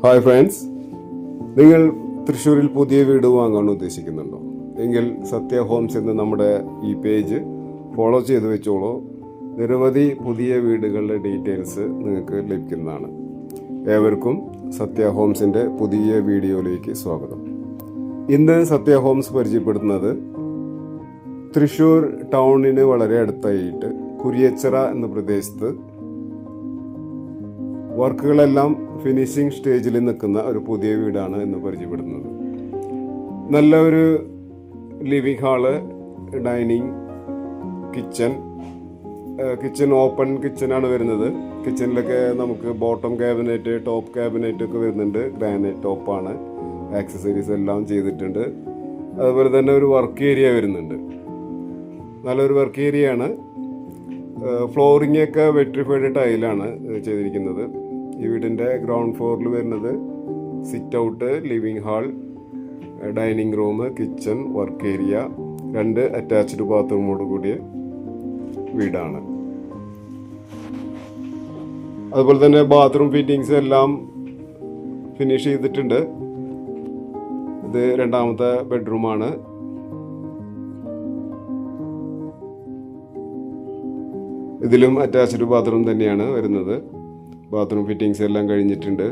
Hi friends, നിങ്ങൾ തൃശ്ശൂരിൽ പുതിയ വീട് വാങ്ങാൻ ഉദ്ദേശിക്കുന്നുണ്ടോ എങ്കിൽ സത്യ ഹോംസ് എന്ന നമ്മുടെ ഈ പേജ് ഫോളോ ചെയ്ത് വെച്ചോളൂ. നിരവധി പുതിയ വീടുകളുടെ ഡീറ്റെയിൽസ് നിങ്ങൾക്ക് ലഭിക്കുന്നതാണ്. ഏവർക്കും സത്യ ഹോംസിൻ്റെ പുതിയ വീഡിയോയിലേക്ക് സ്വാഗതം. ഇന്ന് സത്യ ഹോംസ് പരിചയപ്പെടുത്തുന്നത് തൃശ്ശൂർ ടൗണിന് വളരെ അടുത്തായിട്ട് കുരിയച്ചിറ എന്ന പ്രദേശത്ത് വർക്കുകളെല്ലാം ഫിനിഷിംഗ് സ്റ്റേജിൽ നിൽക്കുന്ന ഒരു പുതിയ വീടാണ് എന്ന് പരിചയപ്പെടുന്നത്. നല്ല ഒരു living hall, dining, kitchen open കിച്ചണാണ് വരുന്നത്. കിച്ചണിലൊക്കെ നമുക്ക് ബോട്ടം ക്യാബിനറ്റ്, ടോപ്പ് ക്യാബിനറ്റ് ഒക്കെ വരുന്നുണ്ട്. ഗ്രാനൈറ്റ് ടോപ്പാണ്. ആക്സസറീസ് എല്ലാം ചെയ്തിട്ടുണ്ട്. അതുപോലെ തന്നെ ഒരു വർക്ക് ഏരിയ വരുന്നുണ്ട്. നല്ലൊരു വർക്ക് ഏരിയ ആണ്. ഫ്ലോറിംഗ് ഒക്കെ വെട്രിഫൈഡ് ടൈലാണ് ചെയ്തിരിക്കുന്നത്. ഈ വീടിൻ്റെ ഗ്രൗണ്ട് ഫ്ലോറിൽ വരുന്നത് sit out, living hall, dining room, kitchen, work area, 2 attached ബാത്റൂമോട് കൂടിയ വീടാണ്. അതുപോലെ തന്നെ ബാത്റൂം ഫിറ്റിങ്സ് എല്ലാം ഫിനിഷ് ചെയ്തിട്ടുണ്ട്. ഇത് 2ാമത്തെ ബെഡ്റൂമാണ്. ഇതിലും അറ്റാച്ച്ഡ് ബാത്റൂം തന്നെയാണ് വരുന്നത്. ബാത്റൂം ഫിറ്റിങ്സ് എല്ലാം കഴിഞ്ഞിട്ടുണ്ട്.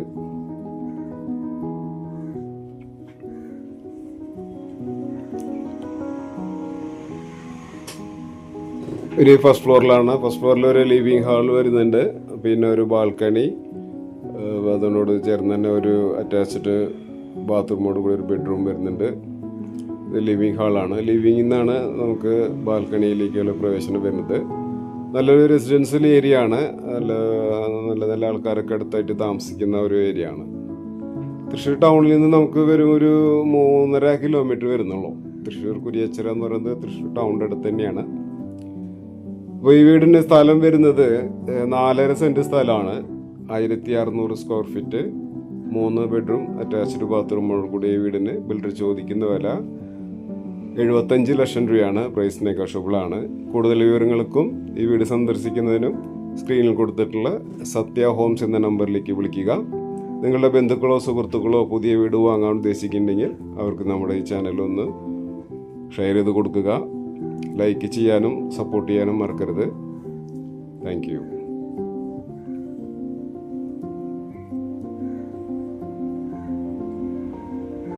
ഒരു ഫസ്റ്റ് ഫ്ലോറിലാണ്. ഫസ്റ്റ് ഫ്ലോറിൽ ഒരു ലിവിംഗ് ഹാൾ വരുന്നുണ്ട്. പിന്നെ ഒരു ബാൽക്കണി, അതിനോട് ചേർന്ന് തന്നെ ഒരു അറ്റാച്ച്ഡ് ബാത്റൂമോട് കൂടി ഒരു ബെഡ്റൂം വരുന്നുണ്ട്. ഇത് ലിവിംഗ് ഹാളാണ്. ലിവിംഗിൽ നിന്നാണ് നമുക്ക് ബാൽക്കണിയിലേക്കുള്ള പ്രവേശനം വരുന്നത്. നല്ലൊരു റെസിഡൻഷ്യൽ ഏരിയ ആണ്. നല്ല ആൾക്കാരൊക്കെ അടുത്തായിട്ട് താമസിക്കുന്ന ഒരു ഏരിയ ആണ്. തൃശ്ശൂർ ടൗണിൽ നിന്ന് നമുക്ക് വരും ഒരു 3.5 കിലോമീറ്റർ വരുന്നുള്ളൂ. തൃശ്ശൂർ കുരിയച്ചിറ എന്ന് പറയുന്നത് തൃശ്ശൂർ ടൗണിൻ്റെ അടുത്ത് തന്നെയാണ്. അപ്പോൾ ഈ വീടിൻ്റെ സ്ഥലം വരുന്നത് 4.5 സെൻറ്റ് സ്ഥലമാണ്. 1600 സ്ക്വയർ ഫീറ്റ്, 3 ബെഡ്റൂം, അറ്റാച്ച്ഡ് ബാത്റൂമോട് കൂടി ഈ വീടിന് ബിൽഡർ ചോദിക്കുന്ന വില 75 ലക്ഷം രൂപയാണ്. പ്രൈസ് നെഗോഷ്യബിൾ ആണ്. കൂടുതൽ വിവരങ്ങൾക്കും ഈ വീട് സന്ദർശിക്കുന്നതിനും സ്ക്രീനിൽ കൊടുത്തിട്ടുള്ള സത്യ ഹോംസ് എന്ന നമ്പറിലേക്ക് വിളിക്കുക. നിങ്ങളുടെ ബന്ധുക്കളോ സുഹൃത്തുക്കളോ പുതിയ വീട് വാങ്ങാൻ ഉദ്ദേശിക്കുന്നുണ്ടെങ്കിൽ അവർക്ക് നമ്മുടെ ഈ ചാനൽ ഒന്ന് ഷെയർ ചെയ്ത് കൊടുക്കുക. ലൈക്ക് ചെയ്യാനും സപ്പോർട്ട് ചെയ്യാനും മറക്കരുത്. Thank you.